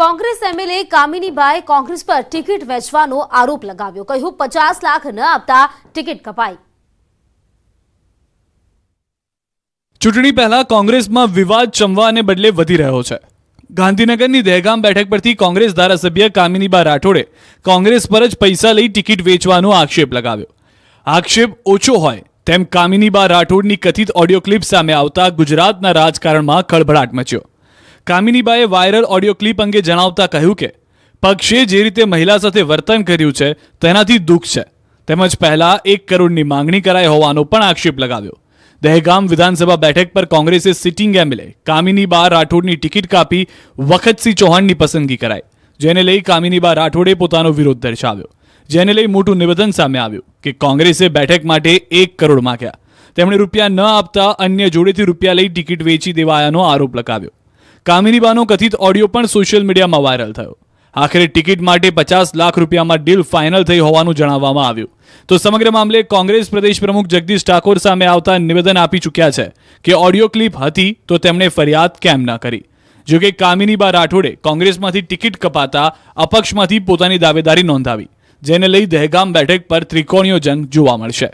Congress MLA કામિનીબાઈ Congress પર ticket વેચવાનો આરોપ લગાવ્યો. કહ્યું 50 લાખ ન આપતા ટિકિટ કપાઈ. ચૂંટણી પહેલા કોંગ્રેસમાં વિવાદ ચમવાને બદલે વધી રહ્યો છે. ગાંધીનગરની દહેગામ બેઠક પરથી કોંગ્રેસ ધારાસભ્ય કામિનીબા રાઠોડે કોંગ્રેસ પર જ પૈસા લઈ ટિકિટ વેચવાનો આક્ષેપ લગાવ્યો. આક્ષેપ ઓછો હોય તેમ કામિનીબા રાઠોડની કથિત ઓડિયો ક્લિપ સામે આવતા ગુજરાતના રાજકારણમાં ખળભળાટ મચ્યો. કામિનીબાએ વાયરલ ઓડિયો ક્લિપ અંગે જણાવતા કહ્યું કે પક્ષે જે રીતે મહિલા સાથે વર્તન કર્યું છે તેનાથી દુઃખ છે, તેમજ પહેલા 1 કરોડની માંગણી કરાઈ હોવાનો પણ આક્ષેપ લગાવ્યો. દહેગામ વિધાનસભા બેઠક પર કોંગ્રેસે સિટિંગ એમએલએ કામિનીબા રાઠોડની ટિકિટ કાપી વખતસિંહ ચૌહાણની પસંદગી કરાઈ, જેને લઈ કામિનીબા રાઠોડે પોતાનો વિરોધ દર્શાવ્યો. જેને લઈ મોટું નિવેદન સામે આવ્યું કે કોંગ્રેસે બેઠક માટે 1 કરોડ માંગ્યા. તેમણે રૂપિયા ન આપતા અન્ય જોડેથી રૂપિયા લઈ ટિકિટ વેચી દેવાયાનો આરોપ લગાવ્યો. કામિનીબાનો કથિત ઓડિયો પણ સોશિયલ મીડિયામાં વાયરલ થયો. આખરે ટિકિટ માટે 50 લાખ રૂપિયામાં ડીલ ફાઇનલ થઈ હોવાનું જણાવવામાં આવ્યું. તો સમગ્ર મામલે કોંગ્રેસ પ્રદેશ પ્રમુખ જગદીશ ઠાકોર સામે આવતા નિવેદન આપી ચૂક્યા છે કે ઓડિયો ક્લિપ હતી તો તેમણે ફરિયાદ કેમ ન કરી. જો કે કામિનીબા રાઠોડે કોંગ્રેસમાંથી ટિકિટ કપાતા અપક્ષમાંથી પોતાની દાવેદારી નોંધાવી, જેને લઈ દહેગામ બેઠક પર ત્રિકોણીયો જંગ જોવા મળશે.